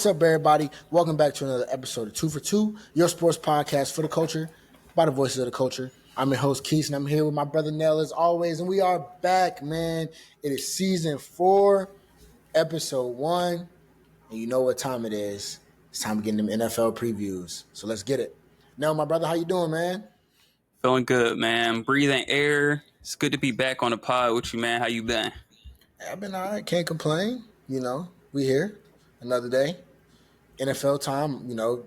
What's up, everybody? Welcome back to another episode of 2 for 2, your sports podcast for the culture, by the voices of the culture. I'm your host, Keith, and I'm here with my brother Nell as always, and we are back, man. It is season 4, episode 1, and you know what time it is. It's time to get them NFL previews, so let's get it. Nell, my brother, how you doing, man? Feeling good, man. Breathing air. It's good to be back on the pod with you, man. How you been? I've been all right. Can't complain. You know, we here another day. NFL time, you know,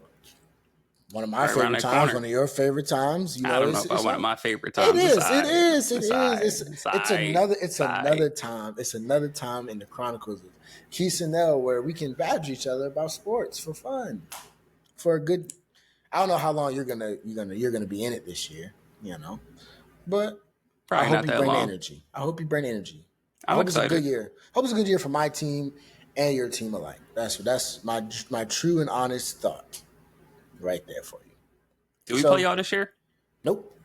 one of my Right favorite times, one of your favorite times. You know, I don't know about one of my favorite times. It is. It's another time. It's another time in the chronicles of Keith and Nell where we can badger each other about sports for fun, for a good. I don't know how long you're gonna be in it this year, you know, but probably I hope not you that bring long. energy. I hope you bring energy. I I'm hope excited. It's a good year. Hope it's a good year for my team and your team alike. That's my true and honest thought, right there for you. Do we play y'all this year? Nope.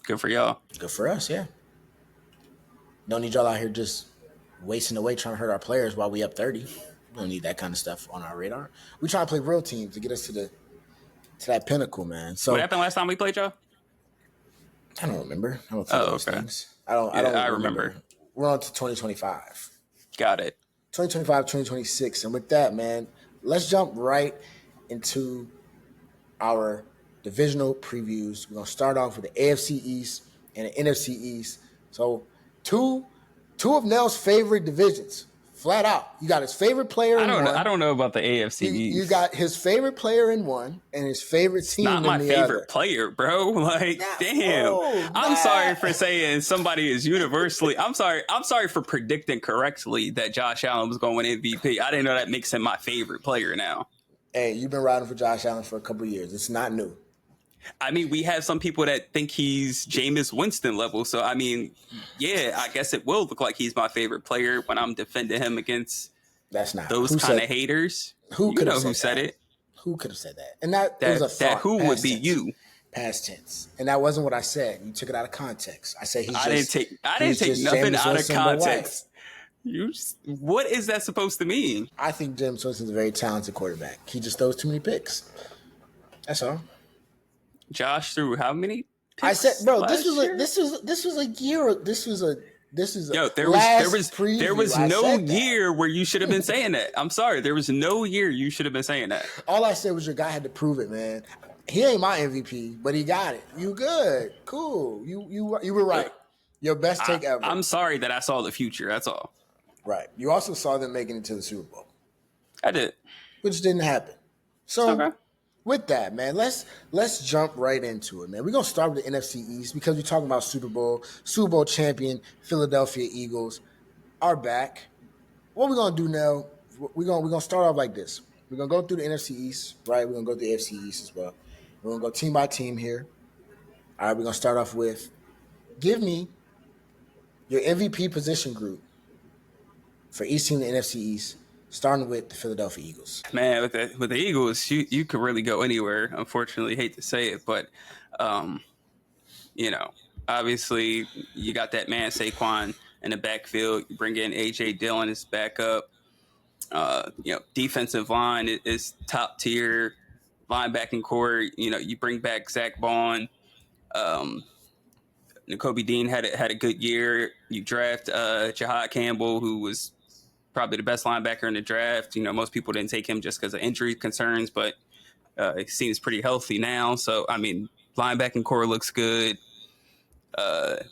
Good for y'all. Good for us, yeah. Don't need y'all out here just wasting away trying to hurt our players while we up 30. We don't need that kind of stuff on our radar. We trying to play real teams to get us to that pinnacle, man. So What happened last time we played y'all? I don't remember. I don't think those things. I don't remember. We're on to 2025. Got it. 2025, 2026. And with that, man, let's jump right into our divisional previews. We're going to start off with the AFC East and the NFC East. So two of Nell's favorite divisions, flat out. You got his favorite player in one. I don't know about the AFC East. You got his favorite player in one and his favorite team in the other. Not my favorite player, bro. Like, damn. I'm sorry for saying somebody is universally. I'm sorry for predicting correctly that Josh Allen was going to win MVP. I didn't know that makes him my favorite player now. Hey, you've been riding for Josh Allen for a couple of years. It's not new. I mean, we have some people that think he's Jameis Winston level. So, I mean, yeah, I guess it will look like he's my favorite player when I'm defending him against those kind of haters. Who could have said it? Who could have said that? And that was a thought. That who would be tense. You? Past tense. And that wasn't what I said. You took it out of context. I said I didn't take nothing out of context. What is that supposed to mean? I think Jameis Winston's a very talented quarterback. He just throws too many picks. That's all. Josh threw how many picks? I said, bro, this was a year. There was no year where you should have been saying that. I'm sorry, there was no year you should have been saying that. All I said was your guy had to prove it, man. He ain't my MVP, but he got it. You good, cool. You were right. Your best take ever. I'm sorry that I saw the future. That's all. Right. You also saw them making it to the Super Bowl. I did, which didn't happen. So. Okay. With that, man, let's jump right into it, man. We're gonna start with the NFC East because we're talking about Super Bowl champion Philadelphia Eagles are back. What we're gonna do now? We're gonna start off like this. We're gonna go through the NFC East, right? We're gonna go through the AFC East as well. We're gonna go team by team here. All right, we're gonna start off with give me your MVP position group for each team in the NFC East. Starting with the Philadelphia Eagles. Man, with the Eagles, you could really go anywhere. Unfortunately, hate to say it, but you know, obviously you got that man Saquon in the backfield. You bring in AJ Dillon as backup. You know, defensive line is top tier. Linebacking core, you know, you bring back Zach Bond. N'Kobe Dean had a good year. You draft Jahad Campbell, who was probably the best linebacker in the draft. You know, most people didn't take him just because of injury concerns, but it seems pretty healthy now. So, I mean, linebacking core looks good. But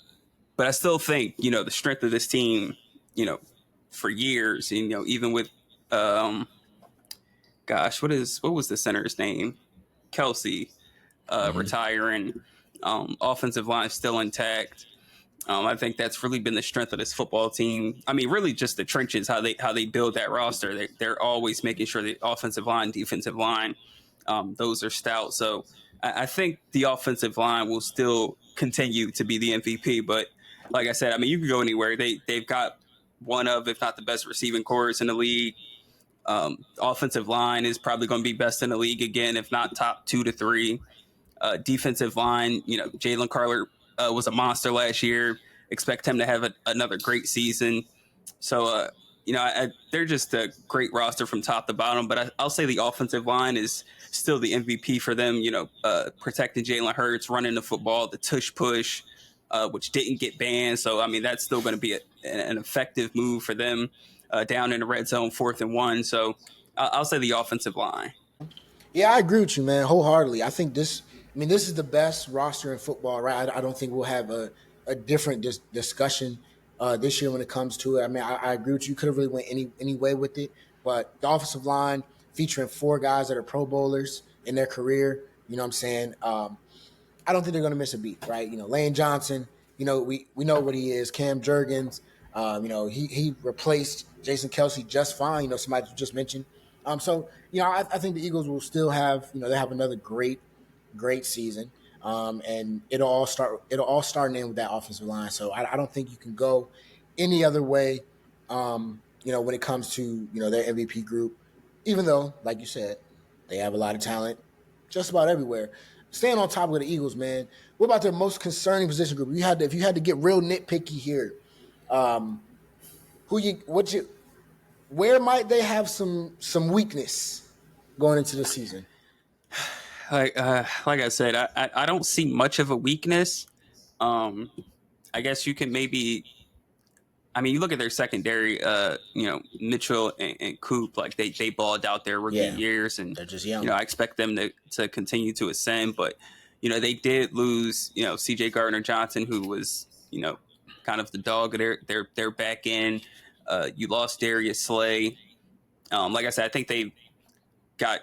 I still think, you know, the strength of this team, you know, for years, you know, even with, what was the center's name? Kelsey retiring. Offensive line still intact. I think that's really been the strength of this football team. I mean, really just the trenches, how they build that roster. They're always making sure the offensive line, defensive line, those are stout. So I think the offensive line will still continue to be the MVP. But like I said, I mean, you can go anywhere. They've got one of, if not the best receiving corps in the league. Offensive line is probably going to be best in the league again, if not top 2 to 3. Defensive line, you know, Jalen Carter was a monster last year. Expect him to have another great season. So, they're just a great roster from top to bottom. But I'll say the offensive line is still the MVP for them. Protecting Jalen Hurts, running the football, the tush push, which didn't get banned. So I mean, that's still going to be an effective move for them down in the red zone, 4th and 1. So I'll say the offensive line. Yeah, I agree with you, man, wholeheartedly. I think this. I mean, this is the best roster in football, right? I don't think we'll have a different discussion this year when it comes to it. I mean, I agree with you. Could have really went any way with it, but the offensive line featuring 4 guys that are Pro Bowlers in their career. You know what I'm saying? I don't think they're going to miss a beat, right? Lane Johnson. We know what he is. Cam Jurgens. He replaced Jason Kelsey just fine. Somebody just mentioned. I think the Eagles will still have, they have another great season. And it'll all start and end with that offensive line. So I don't think you can go any other way. When it comes to, their MVP group, even though, like you said, they have a lot of talent just about everywhere. Staying on top of the Eagles, man. What about their most concerning position group? If you had to get real nitpicky here, where might they have some weakness going into the season? Like I said, I don't see much of a weakness. I guess you can maybe. I mean, you look at their secondary. Mitchell and Coop, like they balled out their rookie years, and they're just young. I expect them to continue to ascend. But they did lose. C.J. Gardner-Johnson, who was kind of the dog of their back end. You lost Darius Slay. Like I said, I think they got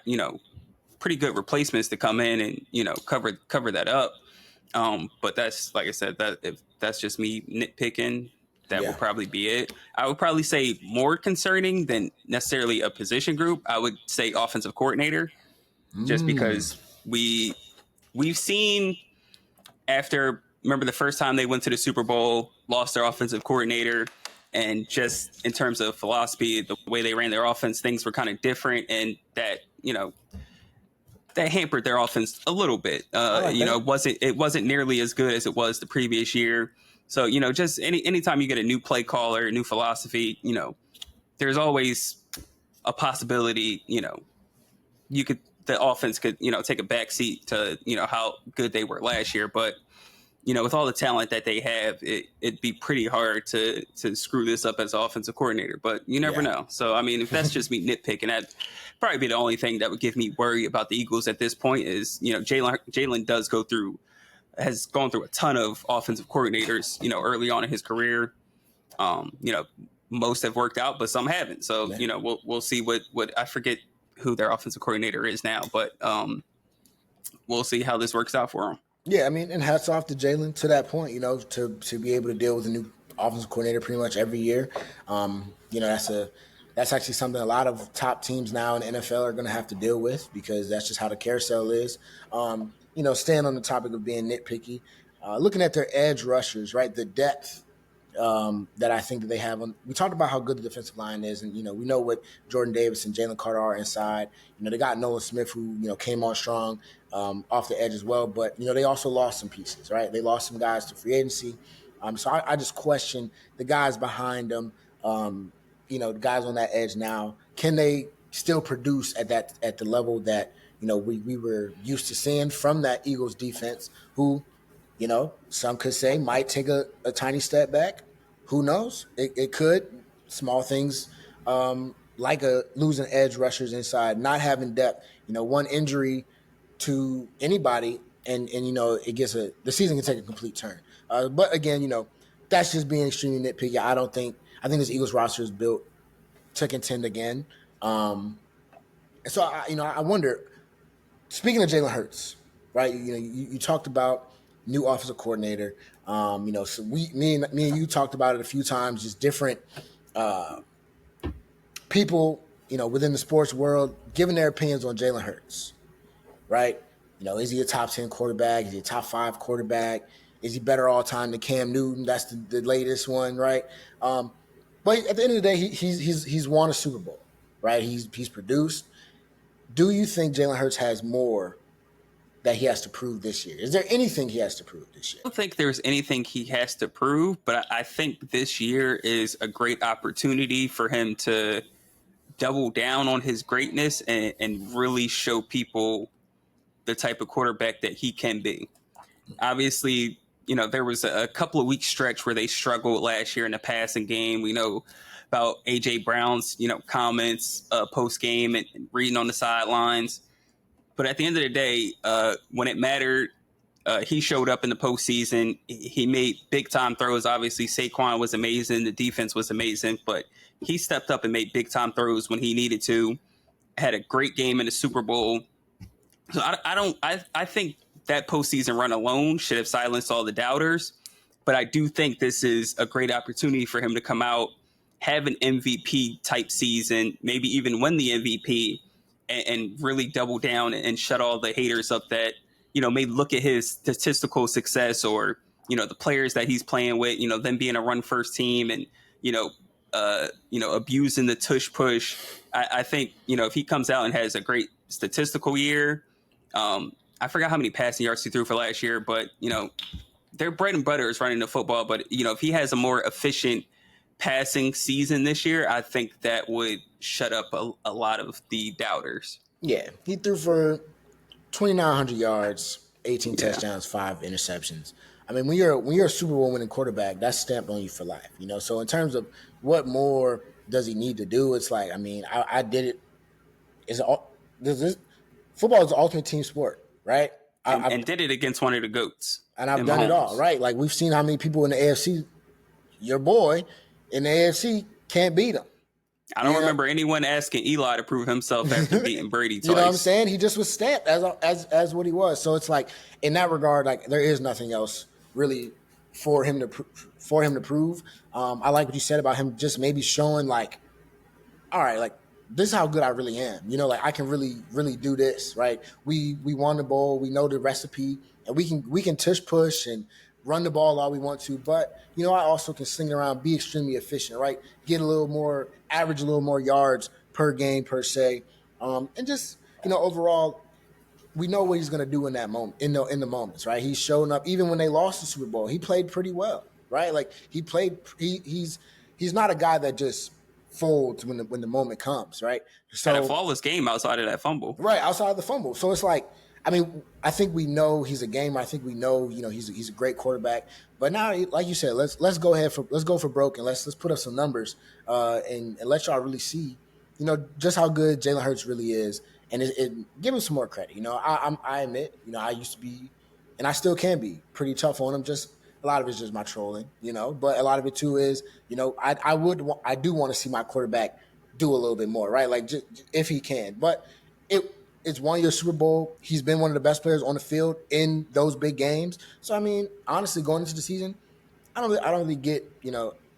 pretty good replacements to come in and cover that up. But that's, like I said, that if that's just me nitpicking, that would probably be it. I would probably say more concerning than necessarily a position group. I would say offensive coordinator, just because we've seen after, remember the first time they went to the Super Bowl, lost their offensive coordinator, and just in terms of philosophy, the way they ran their offense, things were kind of different, and that that hampered their offense a little bit. It wasn't nearly as good as it was the previous year. So just anytime you get a new play caller, a new philosophy, there's always a possibility. The offense could take a backseat to how good they were last year, but with all the talent that they have, it'd be pretty hard to screw this up as offensive coordinator, but you never know. So, I mean, if that's just me nitpicking, that'd probably be the only thing that would give me worry about the Eagles at this point is, Jalen has gone through a ton of offensive coordinators, early on in his career. Most have worked out, but some haven't. So, we'll see what I forget who their offensive coordinator is now, but we'll see how this works out for them. Yeah, I mean, and hats off to Jalen to that point, to be able to deal with a new offensive coordinator pretty much every year. That's actually something a lot of top teams now in the NFL are going to have to deal with because that's just how the carousel is. Staying on the topic of being nitpicky, looking at their edge rushers, right, the depth that I think that they have. We talked about how good the defensive line is, and we know what Jordan Davis and Jalen Carter are inside. They got Nolan Smith, who came on strong off the edge as well, but they also lost some pieces, right? They lost some guys to free agency, so I just question the guys behind them. The guys on that edge now, can they still produce at the level that we were used to seeing from that Eagles defense, who some could say might take a tiny step back. Who knows? It could. Small things like losing edge rushers inside, not having depth. One injury to anybody, and it gets the season can take a complete turn. But again, that's just being extremely nitpicky. I think this Eagles roster is built to contend again. And so I wonder. Speaking of Jalen Hurts, right? You talked about new offensive coordinator. So me and you talked about it a few times. Just different people, within the sports world, giving their opinions on Jalen Hurts, right? Is he a top 10 quarterback? Is he a top 5 quarterback? Is he better all time than Cam Newton? That's the latest one, right? But at the end of the day, he's won a Super Bowl, right? He's produced. Do you think Jalen Hurts has more that he has to prove this year? Is there anything he has to prove this year? I don't think there's anything he has to prove, but I think this year is a great opportunity for him to double down on his greatness and really show people the type of quarterback that he can be. Obviously, there was a couple of week stretch where they struggled last year in the passing game. We know about AJ Brown's, comments post game and reading on the sidelines. But at the end of the day, when it mattered, he showed up in the postseason. He made big time throws. Obviously, Saquon was amazing. The defense was amazing, but he stepped up and made big time throws when he needed to. Had a great game in the Super Bowl. So I think that postseason run alone should have silenced all the doubters. But I do think this is a great opportunity for him to come out, have an MVP type season, maybe even win the MVP, and really double down and shut all the haters up that, may look at his statistical success or, the players that he's playing with, them being a run first team and, abusing the tush push. I think, if he comes out and has a great statistical year, I forgot how many passing yards he threw for last year, but, their bread and butter is running the football. But, if he has a more efficient passing season this year, I think that would shut up a lot of the doubters. Yeah, he threw for 2,900 yards, 18 touchdowns, 5 interceptions. I mean, when you're a Super Bowl winning quarterback, that's stamped on you for life. So in terms of what more does he need to do, it's like, I mean, I did it. Football is the ultimate team sport, right? And did it against one of the GOATs. And I've done it all, right? Like, we've seen how many people in the AFC, your boy in the AFC, can't beat him. I don't remember anyone asking Eli to prove himself after beating Brady twice. You know what I'm saying? He just was stamped as what he was. So it's like, in that regard, like, there is nothing else really for him to prove. I like what you said about him just maybe showing, like, all right, like, this is how good I really am. Like, I can really, really do this, right? We won the bowl. We know the recipe, and we can tush push and run the ball all we want to. But, I also can sling it around, be extremely efficient, right? Get average a little more yards per game, per se. And just, overall, we know what he's going to do in that moment, in the moments, right? He's showing up. Even when they lost the Super Bowl, he played pretty well, right? Like, he's not a guy that just folds when the moment comes, right? So, had a flawless game outside of that fumble. Right, outside of the fumble. So it's like, I mean, I think we know he's a gamer. I think we know, he's a great quarterback. But now, like you said, let's go for broke and let's put up some numbers and let y'all really see, just how good Jalen Hurts really is, and give him some more credit. I admit, I used to be, and I still can be pretty tough on him. Just a lot of it's just my trolling, But a lot of it too is, I do want to see my quarterback do a little bit more, right? Like, just, if he can, but it's 1 year Super Bowl. He's been one of the best players on the field in those big games. So, I mean, honestly, going into the season, I don't really get,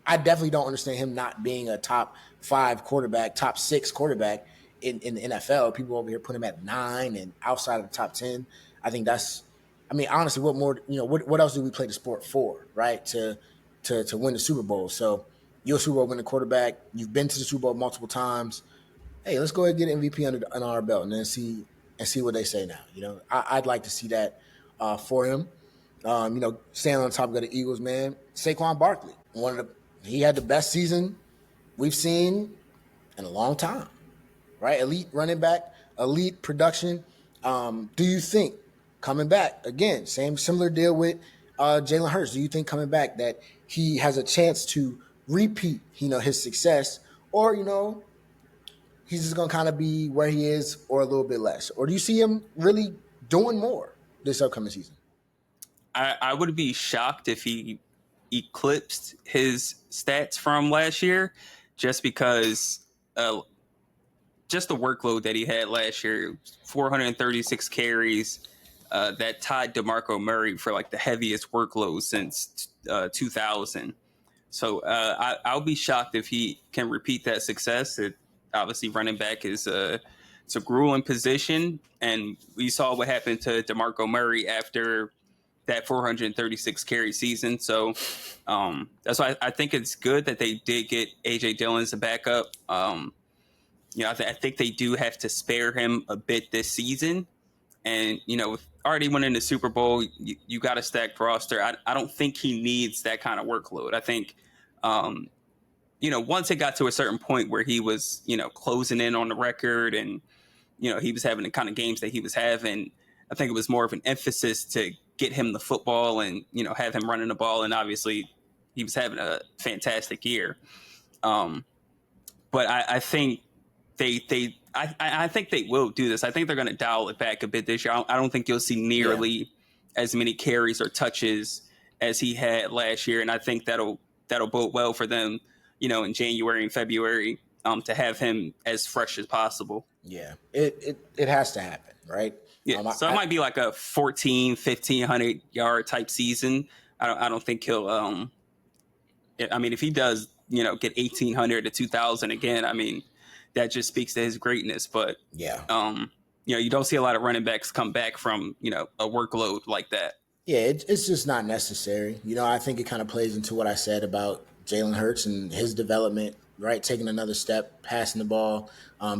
I definitely don't understand him not being a top 5 quarterback, top 6 quarterback in the NFL. People over here put him at 9 and outside of the top 10. I think that's, I mean, honestly, what more, what else do we play the sport for, right? To win the Super Bowl. So you're a Super Bowl winning quarterback. You've been to the Super Bowl multiple times. Hey, let's go ahead and get an MVP under our belt and then see what they say now. I'd like to see that for him. Staying on top of the Eagles, man. Saquon Barkley, he had the best season we've seen in a long time, right? Elite running back, elite production. Do you think coming back again, similar deal with Jalen Hurts? Do you think coming back that he has a chance to repeat, his success, or he's just going to kind of be where he is or a little bit less? Or do you see him really doing more this upcoming season? I would be shocked if he eclipsed his stats from last year just because just the workload that he had last year, 436 carries, that tied DeMarco Murray for like the heaviest workload since 2000. So I'll be shocked if he can repeat that success. Obviously, running back is it's a grueling position, and we saw what happened to DeMarco Murray after that 436 carry season. So that's why I think it's good that they did get AJ Dillon as a backup. I think they do have to spare him a bit this season. And, with already winning the Super Bowl, you got a stacked roster. I don't think he needs that kind of workload. I think, once it got to a certain point where he was, closing in on the record and, he was having the kind of games that he was having, I think it was more of an emphasis to get him the football and, have him running the ball. And obviously he was having a fantastic year. But I think I think they will do this. I think they're going to dial it back a bit this year. I don't think you'll see nearly as many carries or touches as he had last year. And I think that'll bode well for them, in January and February, to have him as fresh as possible. Yeah, it has to happen, right? Yeah, so it might be like a 1,500 yard type season. I don't think he'll. I mean, if he does, get 1,800 to 2,000 again, I mean, that just speaks to his greatness. But yeah, you don't see a lot of running backs come back from a workload like that. Yeah, it's just not necessary. I think it kind of plays into what I said about Jalen Hurts and his development, right? Taking another step, passing the ball,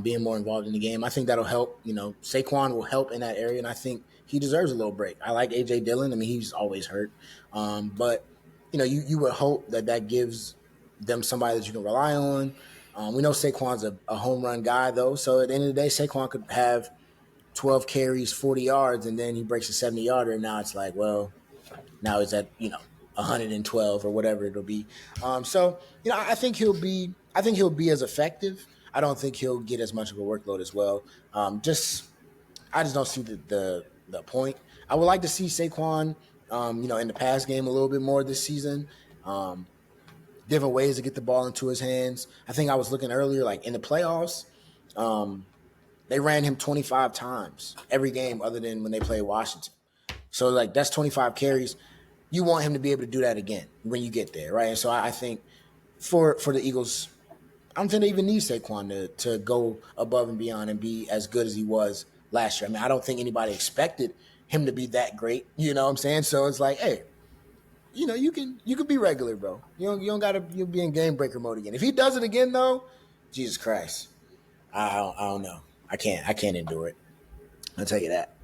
being more involved in the game. I think that'll help. Saquon will help in that area, and I think he deserves a little break. I like A.J. Dillon. I mean, he's always hurt. But, you would hope that gives them somebody that you can rely on. We know Saquon's a home run guy, though. So at the end of the day, Saquon could have 12 carries, 40 yards, and then he breaks a 70-yarder, and now it's like, well, now he's at 112 or whatever it'll be. I think he'll be as effective. I don't think he'll get as much of a workload as well. I just don't see the point. I would like to see Saquon, in the pass game a little bit more this season. Different ways to get the ball into his hands. I think I was looking earlier, like in the playoffs, they ran him 25 times every game other than when they played Washington. So, like, that's 25 carries. You want him to be able to do that again when you get there, right? And so I think for the Eagles, I don't think they even need Saquon to go above and beyond and be as good as he was last year. I mean, I don't think anybody expected him to be that great. You know what I'm saying? So it's like, hey, you can be regular, bro. You don't gotta be in game breaker mode again. If he does it again, though, Jesus Christ, I don't know. I can't endure it. I'll tell you that.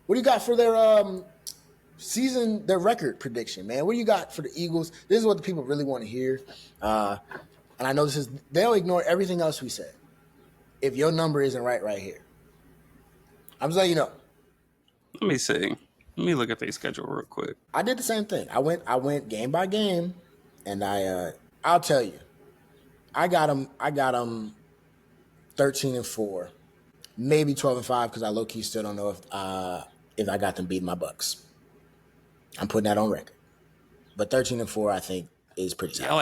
What do you got for their season, their record prediction, man? What do you got for the Eagles? This is what the people really want to hear. And I know they'll ignore everything else we said if your number isn't right here. I'm just letting you know. Let me see. Let me look at their schedule real quick. I did the same thing. I went game by game, and I'll tell you, I got them 13-4. Maybe 12-5 because I low-key still don't know if I got them beating my Bucks. I'm putting that on record. But 13-4, I think, is pretty solid. I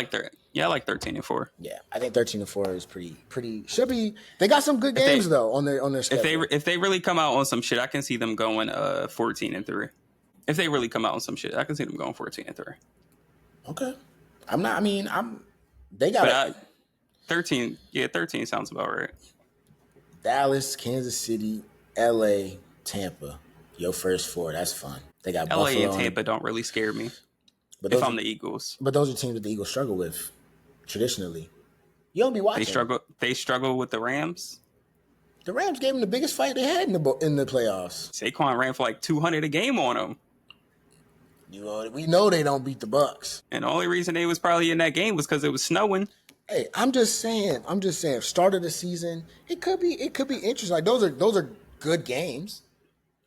like 13-4. Yeah, I think 13-4 is pretty. Should be. They got some good games though on their schedule. If they really come out on some shit, I can see them going 14-3. If they really come out on some shit, I can see them going 14-3. Okay, They got 13. Yeah, 13 sounds about right. Dallas, Kansas City, LA, Tampa. Your first four. That's fun. They got LA Buffalo and Tampa don't really scare me. But if I'm the Eagles. But those are teams that the Eagles struggle with traditionally. You don't be watching. They struggle with the Rams. The Rams gave them the biggest fight they had in the playoffs. Saquon ran for like 200 a game on them. We know they don't beat the Bucks. And the only reason they was probably in that game was because it was snowing. Hey, I'm just saying. Start of the season, it could be interesting. Like those are good games.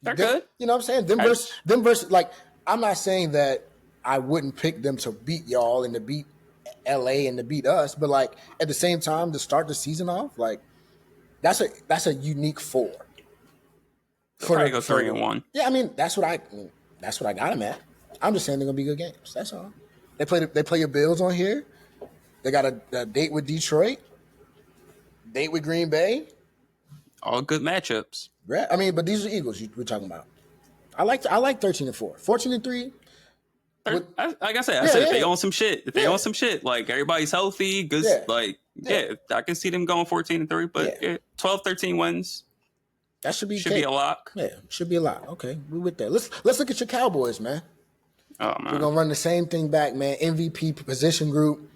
They're good. You know what I'm saying? Them versus like I'm not saying that I wouldn't pick them to beat y'all and to beat LA and to beat us, but like at the same time to start the season off, like that's a unique four. Probably go 3-1. Yeah, I mean that's what I got them at. I'm just saying they're gonna be good games. That's all. They play your Bills on here. They got a date with Detroit, date with Green Bay. All good matchups. Right. I mean, but these are Eagles we're talking about. I like 13-4, 14-3. Like I said, if they own some shit, own some shit, like everybody's healthy, good, I can see them going 14-3, but 12-13 wins. That should be a lock. Yeah, should be a lock. Okay, we with that. Let's look at your Cowboys, man. Oh man, we're gonna run the same thing back, man. MVP position group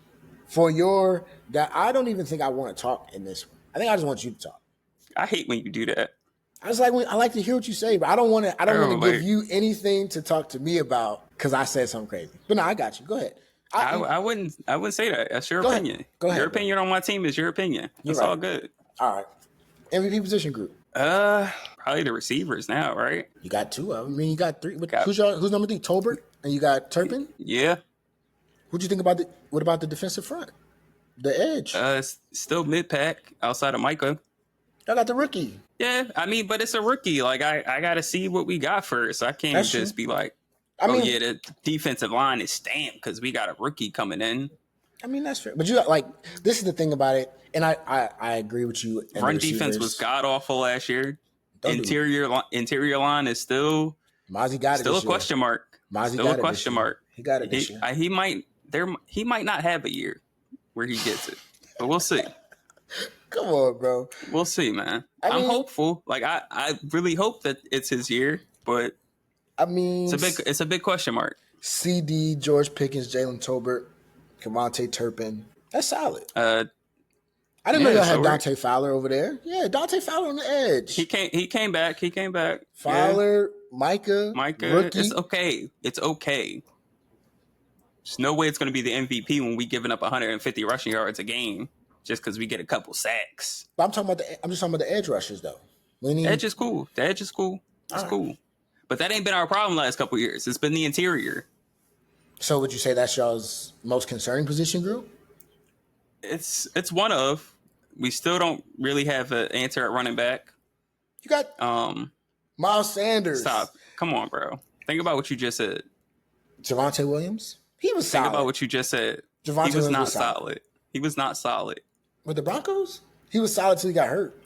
for your guy. I don't even think I want to talk in this one. I think I just want you to talk. I hate when you do that. I like to hear what you say, but I don't want to. I don't want to Bro, give you anything to talk to me about because I said something crazy. But no, I got you. Go ahead. I wouldn't say that. That's your opinion. Go ahead. Your opinion on my team is your opinion. That's all good. All right. MVP position group. Probably the receivers now, right? You got two of them. I mean, you got three. Who's number 3? Tolbert, and you got Turpin. Yeah. What'd you think about what about the defensive front? The edge. Still mid pack outside of Micah. I got the rookie. Yeah, I mean, but it's a rookie. Like I got to see what we got first. I can't just be like, the defensive line is stamped because we got a rookie coming in. I mean, that's fair. But this is the thing about it, and I agree with you. Run defense was god awful last year. Interior line is still Mozzie got still a question mark. Mozzie still got a question mark. He got it this year. He might not have a year where he gets it, but we'll see. Come on, bro. We'll see, man. I'm hopeful. Like I really hope that it's his year, but I mean, it's a big question mark. CD, George Pickens, Jalen Tolbert, Kevontae Turpin. That's solid. I didn't know y'all had Dante Fowler over there. Yeah, Dante Fowler on the edge. He came back. Fowler, Micah, rookie. It's okay. There's no way it's going to be the MVP when we giving up 150 rushing yards a game just because we get a couple sacks. But I'm just talking about the edge rushers though. The edge is cool. It's cool. But that ain't been our problem last couple of years. It's been the interior. So would you say that's y'all's most concerning position group? It's one of. We still don't really have an answer at running back. You got Miles Sanders. Stop. Come on, bro. Think about what you just said. Javonte Williams. He was solid. Think about what you just said. He was not solid. He was not solid. With the Broncos? He was solid till he got hurt.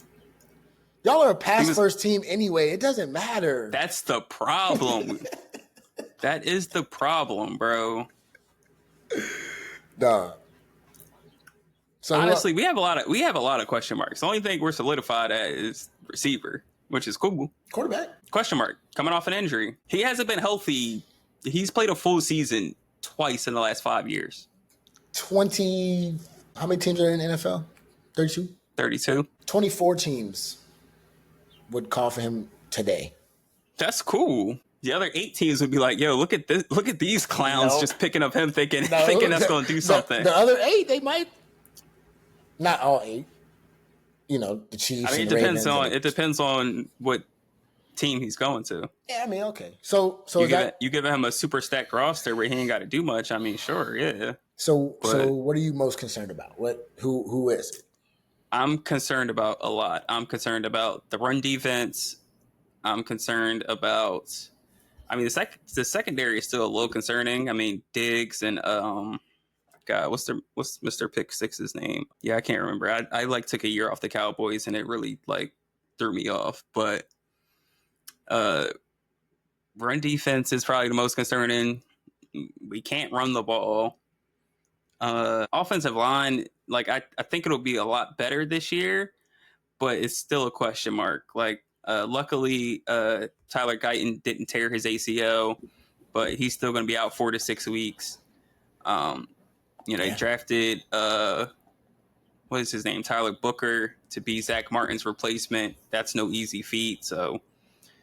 Y'all are a pass-first team anyway. It doesn't matter. That's the problem. That is the problem, bro. Duh. So honestly, we have a lot of question marks. The only thing we're solidified at is receiver, which is cool. Quarterback? Question mark. Coming off an injury. He hasn't been healthy. He's played a full season twice in the last 5 years. 20. How many teams are in the NFL? 32? 32. 24 teams would call for him today. That's cool. The other 8 teams would be like, yo, look at this. Look at these clowns just picking up him thinking that's going to do something. The other 8, they might. Not all 8. You know, the Chiefs. I mean, it depends on what team he's going to. Yeah, I mean, okay. So you give him a super stacked roster where he ain't got to do much. I mean, sure, yeah. So what are you most concerned about? Who is it? I'm concerned about a lot. I'm concerned about the run defense. I'm concerned about. I mean, the secondary is still a little concerning. I mean, Diggs and God, what's Mr. Pick Six's name? Yeah, I can't remember. I took a year off the Cowboys and it really threw me off. But run defense is probably the most concerning. We can't run the ball. Offensive line, I think it'll be a lot better this year, but it's still a question mark. Luckily, Tyler Guyton didn't tear his ACL, but he's still going to be out 4 to 6 weeks. They drafted what is his name, Tyler Booker, to be Zach Martin's replacement. That's no easy feat, so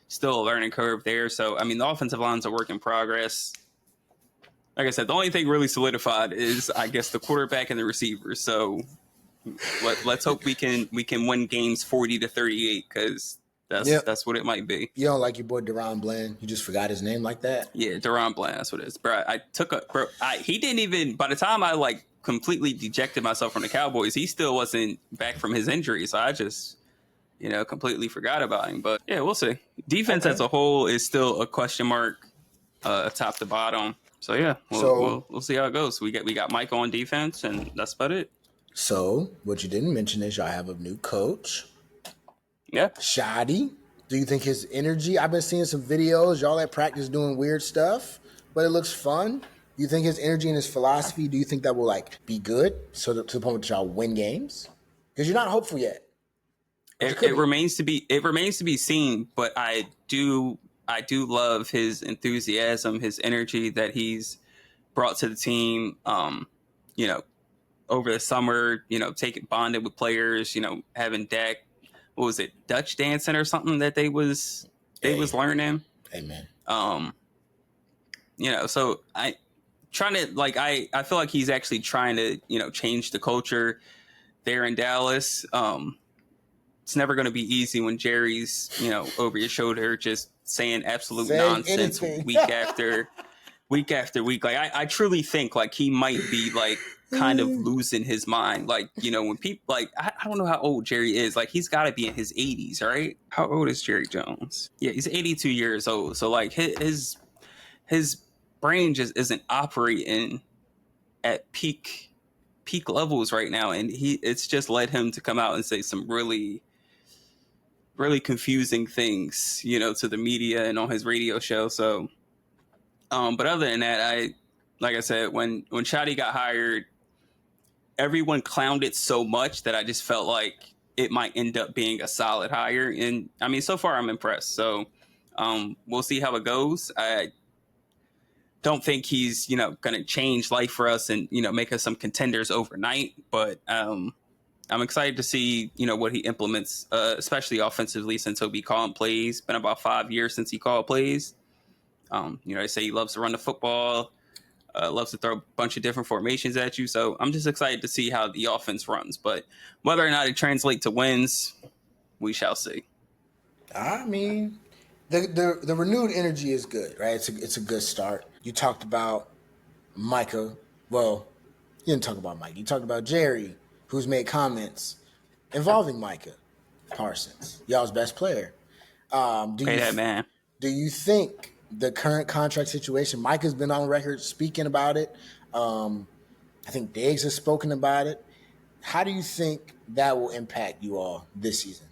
still a learning curve there. So I mean, the offensive line's a work in progress. Like I said, the only thing really solidified is, I guess, the quarterback and the receivers. So let's hope we can win games 40-38 because that's what it might be. You don't like your boy Deron Bland? You just forgot his name like that? Yeah, Deron Bland. That's what it is, bro. He didn't even. By the time I completely dejected myself from the Cowboys, he still wasn't back from his injury. So I just completely forgot about him. But yeah, we'll see. Defense as a whole is still a question mark, top to bottom. So yeah, we'll see how it goes. We got Mike on defense, and that's about it. So what you didn't mention is y'all have a new coach. Yeah, Shoddy. Do you think his energy? I've been seeing some videos. Y'all at practice doing weird stuff, but it looks fun. Do you think his energy and his philosophy? Do you think that will be good, so to the point that y'all win games? Because you're not hopeful yet. It remains to be seen. But I do love his enthusiasm, his energy that he's brought to the team. Over the summer, bonded with players, having Dak what was it, Dutch dancing or something that they was learning. Amen. So I feel like he's actually trying to, change the culture there in Dallas. It's never going to be easy when Jerry's, over your shoulder, just saying absolute nonsense anything. week after week after week. Like I truly think like he might be like kind of losing his mind. Like, when people like, I don't know how old Jerry is. Like he's got to be in his 80s, right? How old is Jerry Jones? Yeah, he's 82 years old. So like his brain just isn't operating at peak levels right now, and it's just led him to come out and say some really confusing things, to the media and on his radio show. So, but other than that, like I said, when Shotty got hired, everyone clowned it so much that I just felt like it might end up being a solid hire. And I mean, so far I'm impressed. So, we'll see how it goes. I don't think he's, going to change life for us and, make us some contenders overnight. But I'm excited to see, what he implements, especially offensively, since he'll be calling plays. Been about 5 years since he called plays. They say he loves to run the football, loves to throw a bunch of different formations at you. So I'm just excited to see how the offense runs. But whether or not it translates to wins, we shall see. I mean, the renewed energy is good, right? It's a good start. You talked about Micah. Well, you didn't talk about Mike. You talked about Jerry, who's made comments involving Micah Parsons, y'all's best player. Pay that man. Do you think the current contract situation, Micah's been on record speaking about it. I think Diggs has spoken about it. How do you think that will impact you all this season?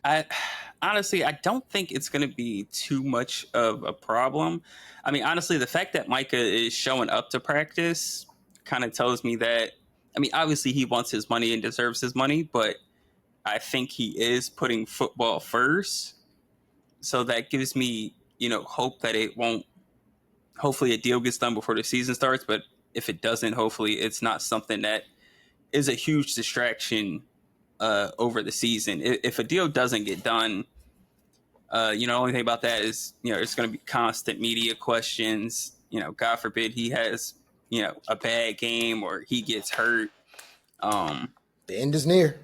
Honestly, I don't think it's going to be too much of a problem. I mean, honestly, the fact that Micah is showing up to practice kind of tells me that, I mean, obviously he wants his money and deserves his money, but I think he is putting football first. So that gives me, hope that it won't, hopefully a deal gets done before the season starts. But if it doesn't, hopefully it's not something that is a huge distraction over the season. If a deal doesn't get done, the only thing about that is, it's going to be constant media questions. God forbid he has, a bad game or he gets hurt. The end is near.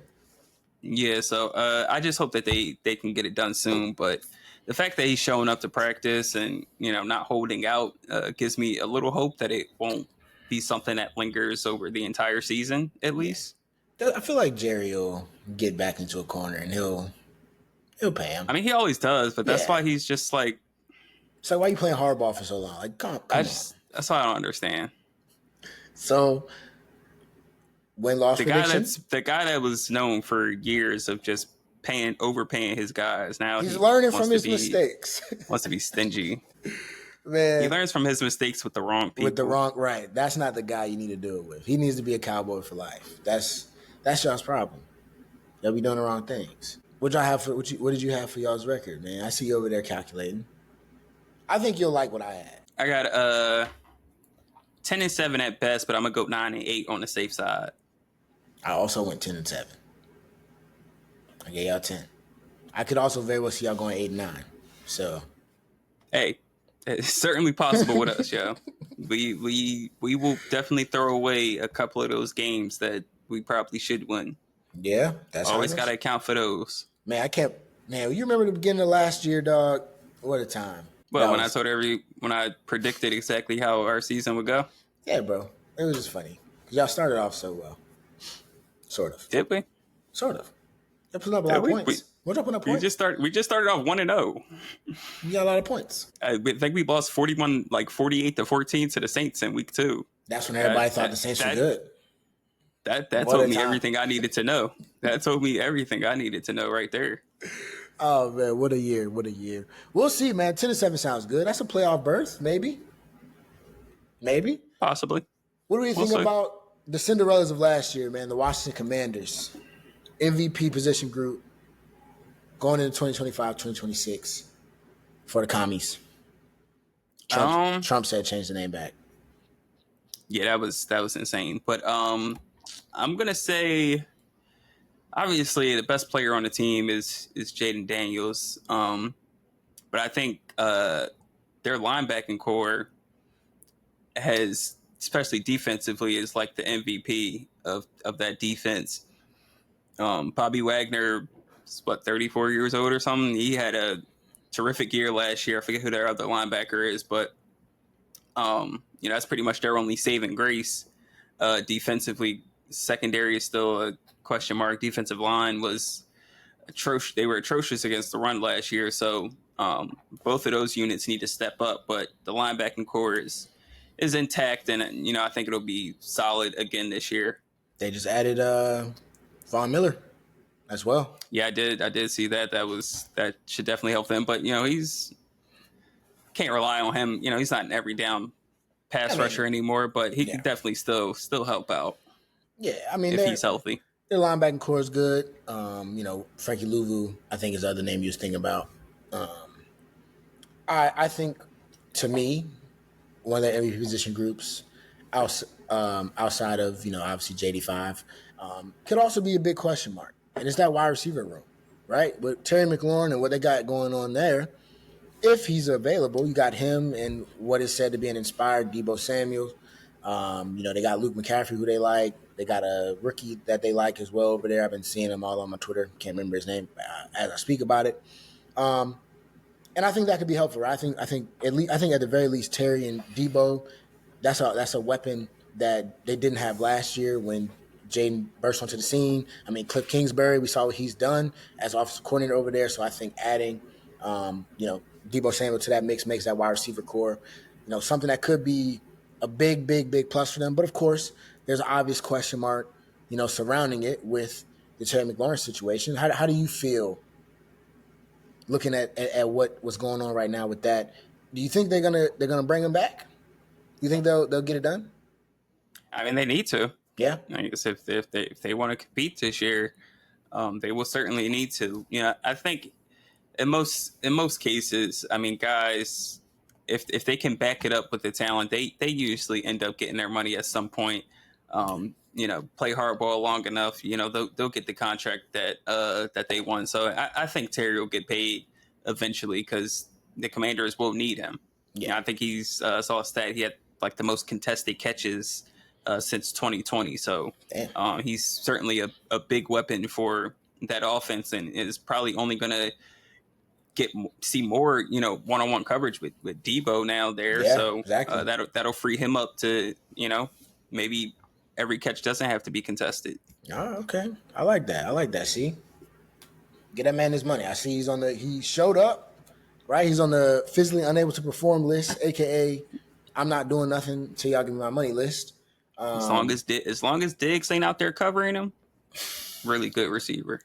Yeah, so I just hope that they can get it done soon. But the fact that he's showing up to practice and, not holding out gives me a little hope that it won't be something that lingers over the entire season, at least. I feel like Jerry will get back into a corner and he'll pay him. I mean, he always does, but that's why he's just like... So why are you playing hardball for so long? Like, come on. That's why I don't understand. So, win-loss prediction? The guy that was known for years of just overpaying his guys. Now he's learning from his mistakes. Wants to be stingy. Man, he learns from his mistakes with the wrong people. Right. That's not the guy you need to do it with. He needs to be a cowboy for life. That's y'all's problem. Y'all be doing the wrong things. What did you have for y'all's record, man? I see you over there calculating. I think you'll like what I had. I got 10-7 at best, but I'm gonna go 9-8 on the safe side. I also went 10-7. I gave y'all 10. I could also very well see y'all going 8-9. So, hey, it's certainly possible with us, yo. We will definitely throw away a couple of those games that we probably should win. Yeah, that's always got to account for those. Man, you remember the beginning of last year, dog? What a time. Well, when I predicted exactly how our season would go. Yeah, bro. It was just funny. Because y'all started off so well. Sort of. Did we? Sort of. Y'all put up a lot of points. What up on points? We just started off 1-0. You got a lot of points. I think we lost 48-14 to the Saints in week 2. That's when everybody thought the Saints were good. That told me everything I needed to know. That told me everything I needed to know right there. Oh, man, what a year. We'll see, man. 10-7 sounds good. That's a playoff berth, maybe. Possibly. What do you think about the Cinderellas of last year, man? The Washington Commanders, MVP position group, going into 2025-2026 for the commies. Trump said change the name back. Yeah, that was insane. But I'm gonna say obviously the best player on the team is Jaden Daniels. But I think their linebacking core has, especially defensively, is like the MVP of that defense. Bobby Wagner is 34 years old or something. He had a terrific year last year. I forget who their other linebacker is, but that's pretty much their only saving grace. Defensively, secondary is still a question mark. Defensive line was atrocious. They were atrocious against the run last year, so both of those units need to step up. But the linebacking core is intact, and I think it'll be solid again this year. They just added Von Miller as well. Yeah, I did see that. That should definitely help them. But he's can't rely on him. He's not an every down pass rusher anymore, but he can definitely still help out. Yeah, I mean, if he's healthy. Their linebacking core is good. Frankie Louvu, I think, is the other name you was thinking about. I think, to me, one of the MVP position groups outside of, obviously JD5, could also be a big question mark. And it's that wide receiver room, right? With Terry McLaurin and what they got going on there, if he's available, you got him and what is said to be an inspired Deebo Samuel. They got Luke McCaffrey, who they like. They got a rookie that they like as well over there. I've been seeing him all on my Twitter. Can't remember his name as I speak about it. And I think that could be helpful. Right? I think at the very least, Terry and Deebo, that's a weapon that they didn't have last year when Jaden burst onto the scene. I mean, Cliff Kingsbury, we saw what he's done as offensive coordinator over there. So I think adding, Deebo Samuel to that mix makes that wide receiver core, something that could be a big, big, big plus for them. But of course, there's an obvious question mark, surrounding it with the Terry McLaurin situation. How do you feel looking at what was going on right now with that? Do you think they're gonna bring him back? Do you think they'll get it done? I mean, they need to. Yeah. I guess if they want to compete this year, they will certainly need to. I think in most cases, I mean, guys, if they can back it up with the talent, they usually end up getting their money at some point. Play hardball long enough, they'll get the contract that they want. So I think Terry will get paid eventually because the Commanders will need him. Yeah, I think he's saw a stat. He had like the most contested catches since 2020. So he's certainly a big weapon for that offense, and is probably only going to see more, one-on-one coverage with Deebo now there. Yeah, so exactly. That'll free him up to, maybe every catch doesn't have to be contested. Oh, okay. I like that. See, get that man his money. I see he showed up, right? He's on the physically unable to perform list, aka I'm not doing nothing until y'all give me my money list. As long as Diggs ain't out there covering him, really good receiver.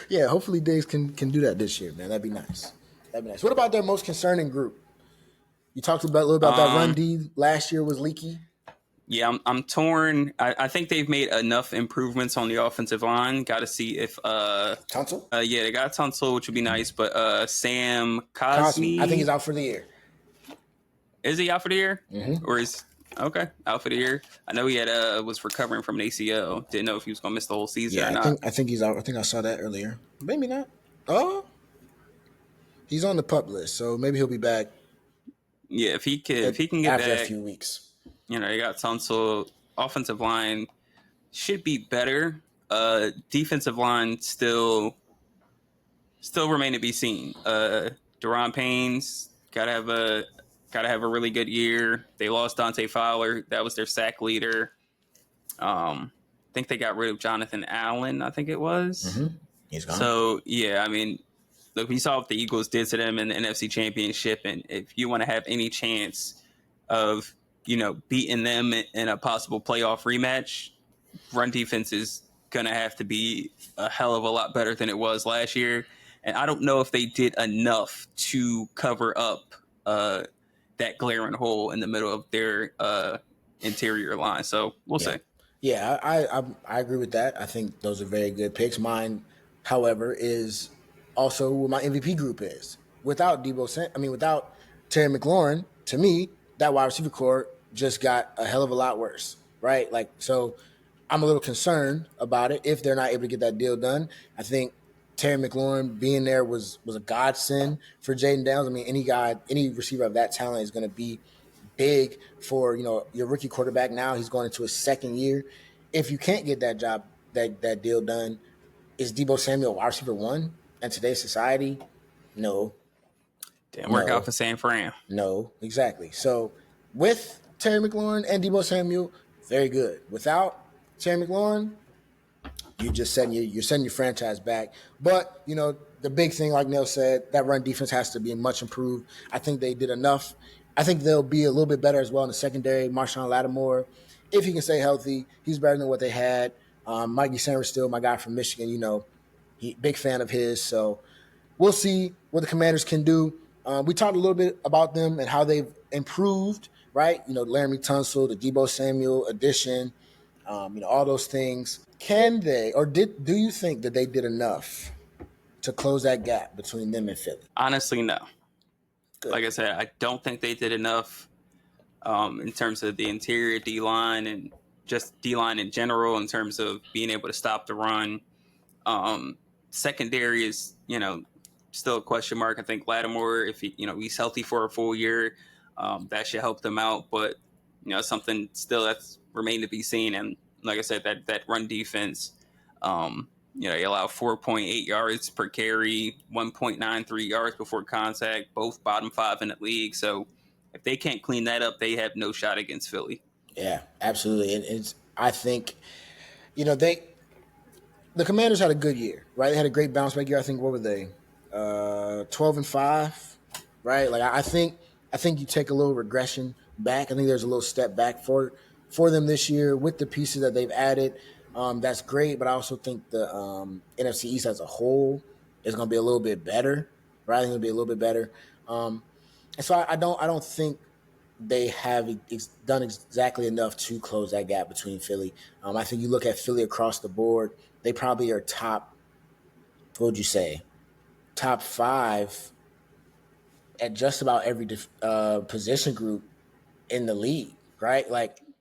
Yeah, hopefully Diggs can do that this year, man. That'd be nice. What about their most concerning group? You talked a little about that run D last year was leaky. Yeah, I'm torn. I think they've made enough improvements on the offensive line. Got to see if Tunsil. Yeah, they got Tunsil, which would be nice. But Sam Cosmi, I think he's out for the year. Is he out for the year? Mm-hmm. Or is out for the year? I know he was recovering from an ACL. Didn't know if he was going to miss the whole season or not. I think he's out. I think I saw that earlier. Maybe not. Oh, he's on the PUP list, so maybe he'll be back. Yeah, if he can get after back, a few weeks. They got Tunsil. Offensive line should be better. Defensive line still remain to be seen. Deron Payne's gotta have a really good year. They lost Dante Fowler. That was their sack leader. I think they got rid of Jonathan Allen, I think it was. Mm-hmm. He's gone. So, yeah, I mean, look, we saw what the Eagles did to them in the NFC Championship. And if you want to have any chance of, beating them in a possible playoff rematch, run defense is going to have to be a hell of a lot better than it was last year. And I don't know if they did enough to cover up that glaring hole in the middle of their interior line. So we'll see. Yeah, I agree with that. I think those are very good picks. Mine, however, is also what my MVP group is. Without without Terry McLaurin, to me, that wide receiver core just got a hell of a lot worse, right? Like, so I'm a little concerned about it if they're not able to get that deal done. I think Terry McLaurin being there was a godsend for Jaden Daniels. I mean, any receiver of that talent is going to be big for your rookie quarterback. Now he's going into his second year. If you can't get that deal done, is Deebo Samuel wide receiver one in today's society? No, Didn't work out no, for San Fran. no, exactly. So with Terry McLaurin and Deebo Samuel, very good. Without Terry McLaurin, you're setting your franchise back. But the big thing, like Neil said, that run defense has to be much improved. I think they did enough. I think they'll be a little bit better as well in the secondary. Marshawn Lattimore, if he can stay healthy, he's better than what they had. Mikey Sanders, still my guy from Michigan. Big fan of his. So we'll see what the Commanders can do. We talked a little bit about them and how they've improved, right? Laramie Tunsil, the Deebo Samuel addition, all those things. Can they, or do you think that they did enough to close that gap between them and Philly? Honestly, no. Good. Like I said, I don't think they did enough in terms of the interior D-line and just D-line in general in terms of being able to stop the run. Secondary is, still a question mark. I think Lattimore, if he's healthy for a full year, that should help them out. But something still that's remained to be seen. And like I said, that run defense, they allow 4.8 yards per carry, 1.93 yards before contact, both bottom 5 in the league. So if they can't clean that up, they have no shot against Philly. Yeah, absolutely. And I think the Commanders had a good year, right? They had a great bounce back year. I think what were they, 12-5, right? Like I think you take a little regression back. I think there's a little step back for them this year with the pieces that they've added. That's great, but I also think the NFC East as a whole is going to be a little bit better, right? I think it'll be a little bit better. And so I don't think they have done exactly enough to close that gap between Philly. I think you look at Philly across the board, they probably are top, what would you say, top 5 at just about every position group in the league, right?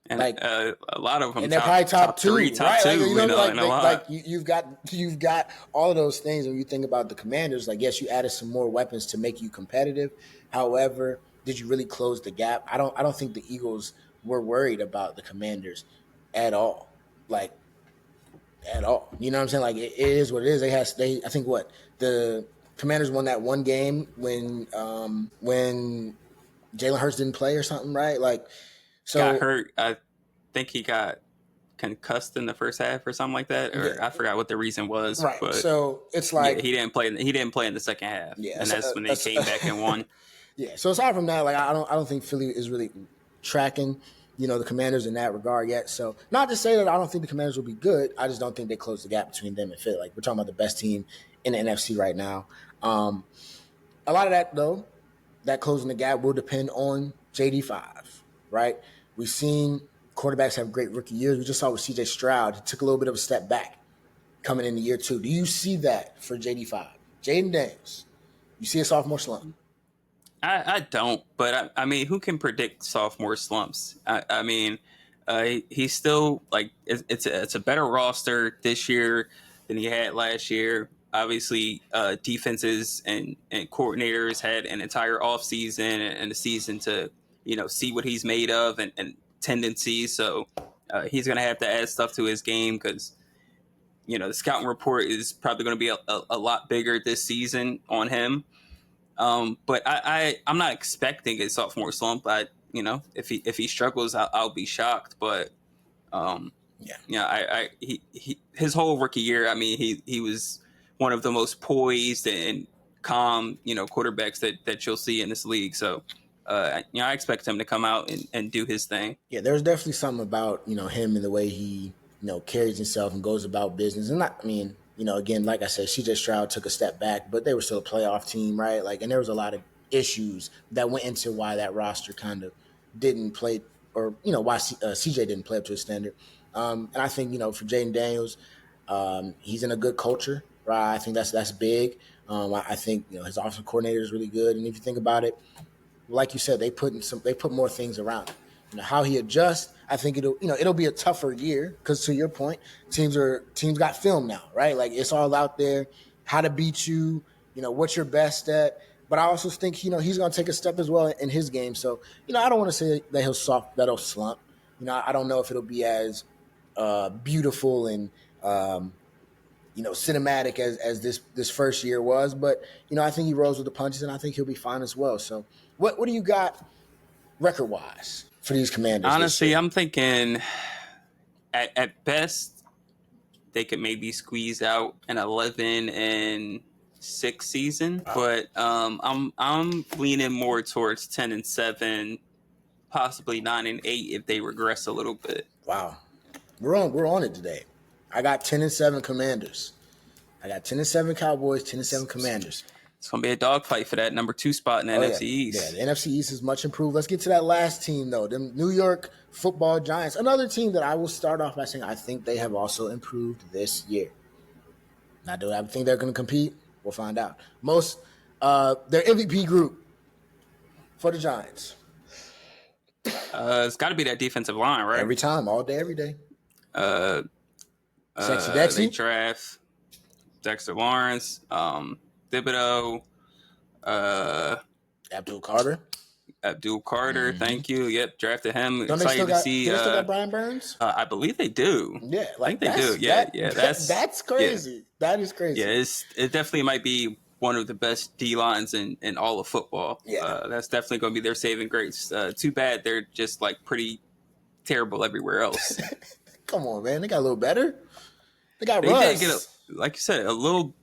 And a lot of them, and they're probably top 2, 3, top right? 2, You've got all of those things. When you think about the Commanders, like yes, you added some more weapons to make you competitive. However, did you really close the gap? I don't think the Eagles were worried about the Commanders at all. Like at all. You know what I'm saying? Like it is what it is. I think what the Commanders won that one game when Jalen Hurts didn't play or something, right? Like so got hurt. I think he got concussed in the first half or something like that, or I forgot what the reason was. Right. But so it's like he didn't play. He didn't play in the second half. Yeah, and that's when they came back and won. Yeah. So aside from that, like I don't think Philly is really tracking, the Commanders in that regard yet. So not to say that I don't think the Commanders will be good. I just don't think they close the gap between them and Philly. Like we're talking about the best team in the NFC right now. A lot of that though, that closing the gap will depend on JD5, right? We've seen quarterbacks have great rookie years. We just saw with CJ Stroud. He took a little bit of a step back coming into year 2. Do you see that for JD5? Jaden Daniels, you see a sophomore slump? I don't, but I mean, who can predict sophomore slumps? I mean, he's still like it's a better roster this year than he had last year. Obviously, defenses and coordinators had an entire offseason and a season to see what he's made of and tendencies. So he's going to have to add stuff to his game because the scouting report is probably going to be a lot bigger this season on him. But I'm not expecting a sophomore slump. If he struggles, I'll be shocked. But his whole rookie year, I mean, he was one of the most poised and calm quarterbacks that you'll see in this league. So I expect him to come out and do his thing. Yeah, there's definitely something about him and the way he carries himself and goes about business. And again, like I said, CJ Stroud took a step back, but they were still a playoff team, right? Like, and there was a lot of issues that went into why that roster kind of didn't play, or why CJ didn't play up to his standard. And I think for Jaden Daniels, he's in a good culture, right? I think that's big. I think his offensive coordinator is really good, and if you think about it, like you said, they put more things around him. how he adjusts. I think it'll be a tougher year because, to your point, teams got film now, right? Like, it's all out there, how to beat you, what you're best at. But I also think he's going to take a step as well in his game. So I don't want to say that that'll slump. I don't know if it'll be as beautiful and cinematic as this first year was, but I think he rolls with the punches, and I think he'll be fine as well. So what do you got record wise for these Commanders? Honestly, I'm thinking at best they could maybe squeeze out an 11-6 season, but I'm leaning more towards 10-7, possibly 9-8 if they regress a little bit. Wow, we're on it today. I got 10-7 Commanders. I got 10-7 Cowboys, 10-7 Commanders. It's going to be a dogfight for that number 2 spot in the NFC East. Yeah, the NFC East is much improved. Let's get to that last team, though. The New York Football Giants. Another team that I will start off by saying I think they have also improved this year. Now, do I think they're going to compete? We'll find out. Their MVP group for the Giants. It's got to be that defensive line, right? Every time, all day, every day. Sexy Dexy. They draft Dexter Lawrence, Thibodeau, Abdul Carter. Mm-hmm. Thank you. Yep, drafted him. Don't excited to see. They still got Brian Burns? I believe they do. Yeah, I think they do. Yeah, that's crazy. Yeah. That is crazy. Yeah, it definitely might be one of the best D lines in all of football. Yeah, that's definitely going to be their saving grace. Too bad they're just like pretty terrible everywhere else. Come on, man. They got a little better. They got Russ. Did get like you said, a little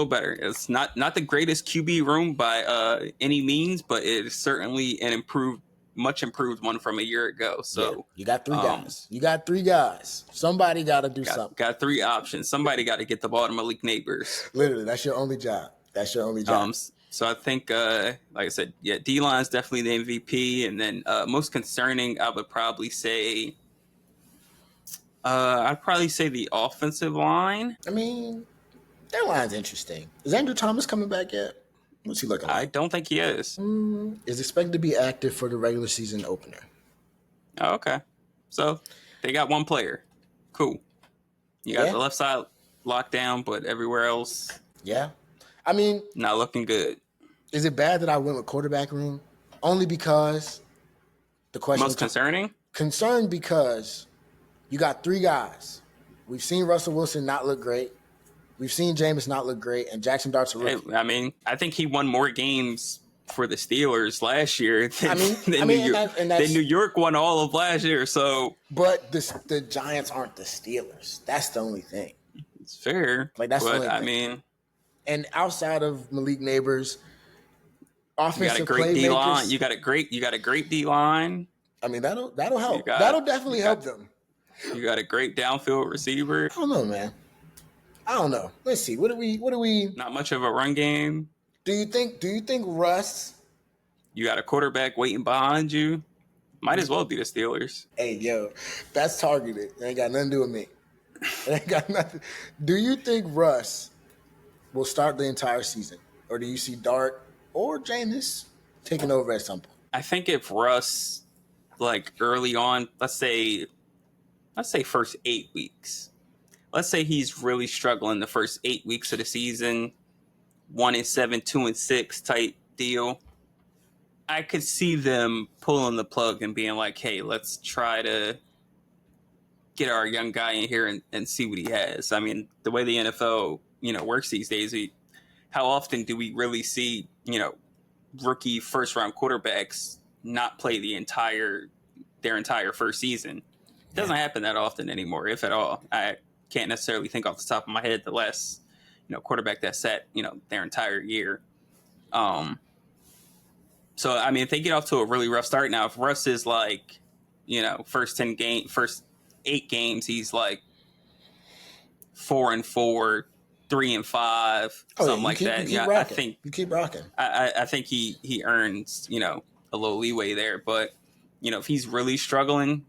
better. It's not the greatest QB room by any means, but it is certainly an much improved one from a year ago. So yeah, you got 3 guys. You got 3 guys. Somebody got to do something. Got 3 options. Somebody got to get the ball to Malik Neighbors. Literally, that's your only job. So I think, like I said, yeah, D-line's definitely the MVP. And then most concerning, I would probably say, the offensive line. I mean, their line's interesting. Is Andrew Thomas coming back yet? What's he looking like? I don't think he is. Is expected to be active for the regular season opener. Oh, okay. So they got 1 player. Cool. You got the left side locked down, but everywhere else, yeah. I mean, not looking good. Is it bad that I went with quarterback room? Only because the question most concerning? Concerned because you got 3 guys. We've seen Russell Wilson not look great. We've seen Jameis not look great, and Jackson Dart's a rookie. I mean, I think he won more games for the Steelers last year than New York won all of last year. So, but the Giants aren't the Steelers. That's the only thing. It's fair. Like, that's the only thing. I mean, and outside of Malik Neighbors, offensive playmakers, you got a great D line. I mean, that'll help. That'll definitely help them. You got a great downfield receiver. I don't know, man. I don't know. Let's see. What do we? Not much of a run game. Do you think Russ? You got a quarterback waiting behind you. Might as well be the Steelers. Hey, yo, that's targeted. It ain't got nothing to do with me. It ain't got nothing. Do you think Russ will start the entire season, or do you see Dart or Jameis taking over at some point? I think if Russ, like early on, let's say first 8 weeks. Let's say he's really struggling the first 8 weeks of the season, 1-7, 2-6 type deal. I could see them pulling the plug and being like, hey, let's try to get our young guy in here and see what he has. I mean, the way the NFL, works these days, how often do we really see, rookie first round quarterbacks not play their entire first season? It doesn't happen that often anymore, if at all. I can't necessarily think off the top of my head the last, quarterback that sat, their entire year. So, I mean, if they get off to a really rough start now, if Russ is like, first 8 games, he's like 4-4, 3-5, something like that. Yeah, I think you keep rocking. I think he earns, a little leeway there. But, if he's really struggling,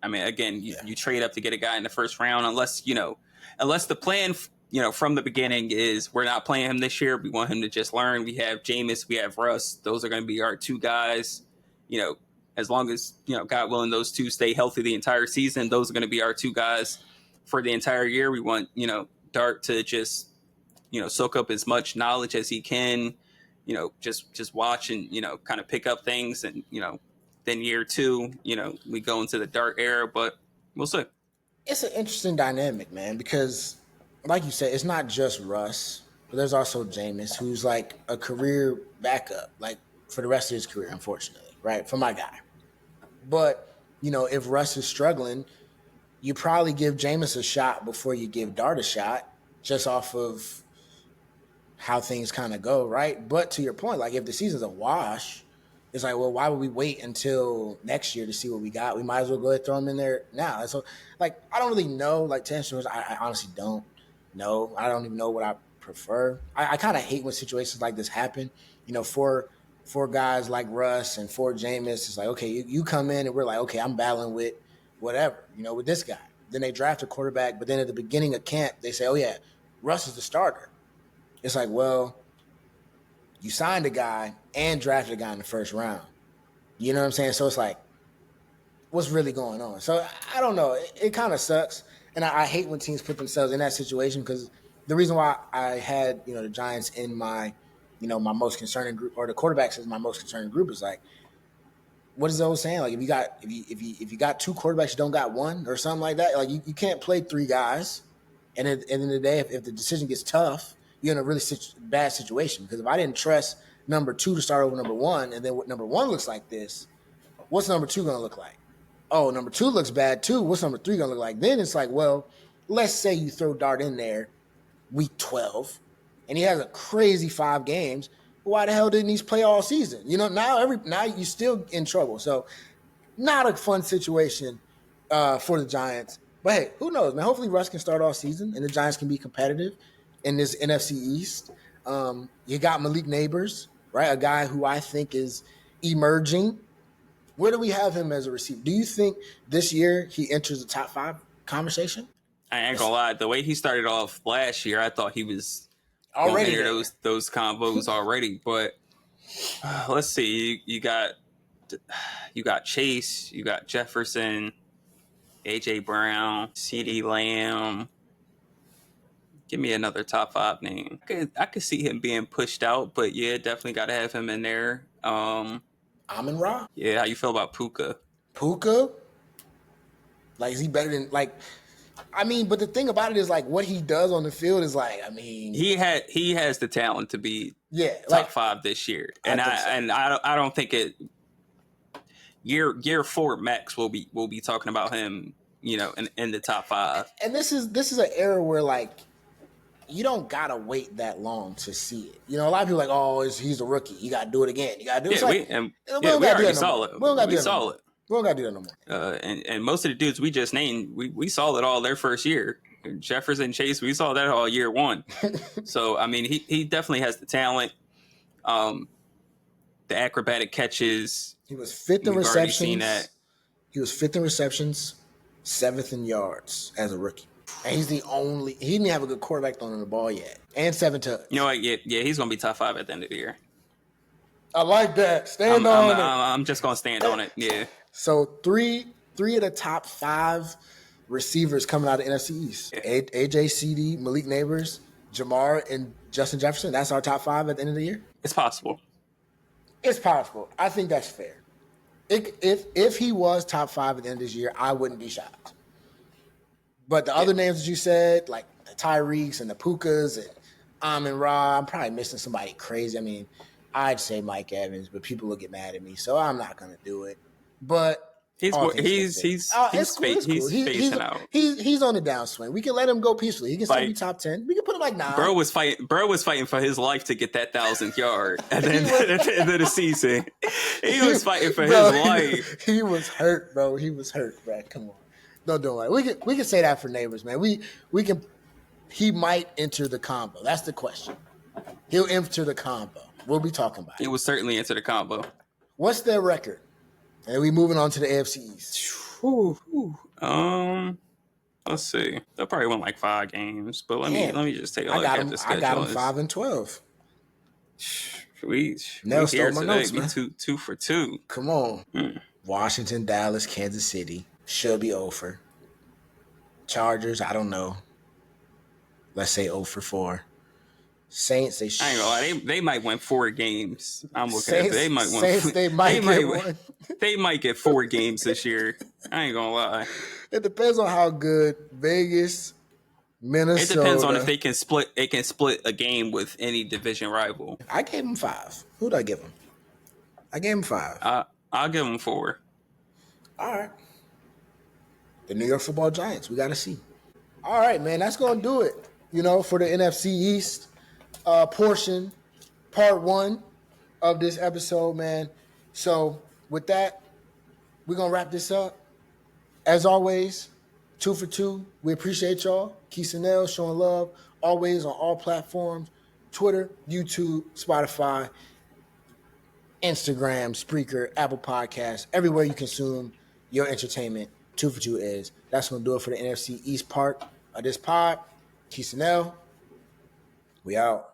I mean, again, you trade up to get a guy in the first round, unless the plan, from the beginning is we're not playing him this year. We want him to just learn. We have Jameis, we have Russ. Those are going to be our 2 guys. as long as, God willing, those two stay healthy the entire season, those are going to be our two guys for the entire year. We want, Dart to just, soak up as much knowledge as he can, just watch and, kind of pick up things. And, then year two, we go into the Dart era, but we'll see. It's an interesting dynamic, man, because like you said, it's not just Russ, but there's also Jameis, who's like a career backup, like for the rest of his career, unfortunately, right? For my guy. But, if Russ is struggling, you probably give Jameis a shot before you give Dart a shot, just off of how things kind of go, right? But to your point, like if the season's a wash, it's like, well, why would we wait until next year to see what we got? We might as well go ahead and throw them in there now. And so, like, I don't really know. Like, to answer, I honestly don't know. I don't even know what I prefer. I kind of hate when situations like this happen. For guys like Russ and for Jameis, it's like, okay, you come in and we're like, okay, I'm battling with whatever, with this guy. Then they draft a quarterback, but then at the beginning of camp, they say, oh, yeah, Russ is the starter. It's like, well, you signed a guy and drafted a guy in the first round. You know what I'm saying? So it's like, what's really going on? So I don't know. It kind of sucks. And I hate when teams put themselves in that situation, because the reason why I had, the Giants in my, my most concerning group, or the quarterbacks is my most concerning group, is like, what is those saying? Like if you got two quarterbacks, you don't got one or something like that. Like you can't play three guys. And at the end of the day, if the decision gets tough, you're in a really bad situation. Because if I didn't trust number two to start over number one, and then what number one looks like this, what's number two going to look like? Oh, number two looks bad too. What's number three going to look like? Then it's like, well, let's say you throw Dart in there week 12, and he has a crazy 5 games. Why the hell didn't he play all season? Now you're still in trouble. So not a fun situation for the Giants. But hey, who knows, man? Hopefully Russ can start all season and the Giants can be competitive in this NFC East. You got Malik Neighbors, right? A guy who I think is emerging. Where do we have him as a receiver? Do you think this year he enters the top 5 conversation? I ain't gonna lie. The way he started off last year, I thought he was already going to enter those combos already. But let's see. You got Chase, you got Jefferson, AJ Brown, CD Lamb. Give me another top 5 name. I could see him being pushed out, but yeah, definitely got to have him in there. Amon-Ra? Yeah, how you feel about Puka? Puka? Like, is he better than, like, I mean, but the thing about it is, like, what he does on the field is, like, I mean, he has the talent to be top 5 this year, and I don't think it. Year 4 max will be talking about him, in the top 5. And this is an era where, like, you don't gotta wait that long to see it. A lot of people are like, oh, he's a rookie. You gotta do it again. You gotta do it. We already saw it. We saw it. We don't gotta do that no more. And most of the dudes we just named, we saw it all their first year. Jefferson, Chase, we saw that all year 1. So I mean, he definitely has the talent. The acrobatic catches. He was 5th in receptions. He was 5th in receptions, 7th in yards as a rookie. And he didn't have a good quarterback throwing the ball yet. And 7 touchdowns. You know what? Yeah, he's going to be top 5 at the end of the year. I like that. Stand on it. I'm just going to stand on it. Yeah. So three of the top 5 receivers coming out of NFC East. Yeah. AJ, CD, Malik Neighbors, Jamar, and Justin Jefferson. That's our top 5 at the end of the year? It's possible. It's possible. I think that's fair. If he was top 5 at the end of this year, I wouldn't be shocked. But the other names that you said, like the Tyreeks and the Pukas and Amon-Ra, I'm probably missing somebody crazy. I mean, I'd say Mike Evans, but people will get mad at me, so I'm not going to do it. But he's phasing out. He's on the downswing. We can let him go peacefully. He can still be top 10. We can put him like 9. Bro was fighting for his life to get that 1,000th yard, and then at the end of the season, he was fighting for his life. He was hurt, bro. Come on. Don't do it. We can say that for Neighbors, man. We can. He might enter the combo. That's the question. He'll enter the combo. We'll be talking about it. He will certainly enter the combo. What's their record? And we moving on to the AFC East. Let's see. They'll probably win like 5 games, but let me just take a look at the schedule. I got them 5-12. We here today. We 2 for 2. Come on. Washington, Dallas, Kansas City should be 0 for. Chargers, I don't know. Let's say 0 for 4. Saints, I ain't gonna lie, they might win 4 games. I'm looking at it. They might win. Saints, they might get one. They might get 4 games this year. I ain't gonna lie. It depends on how good Vegas, Minnesota. It depends on if they can split. It can split a game with any division rival. I gave them 5. Who'd I give them? I gave them 5. I'll give them 4. All right. The New York Football Giants. We got to see. All right, man. That's going to do it, for the NFC East portion, part 1 of this episode, man. So with that, we're going to wrap this up. As always, 2 for 2. We appreciate y'all. Keith Snell showing love always on all platforms. Twitter, YouTube, Spotify, Instagram, Spreaker, Apple Podcasts, everywhere you consume your entertainment. 2 for 2 is. That's going to do it for the NFC East part of this pod. Keith Snell, we out.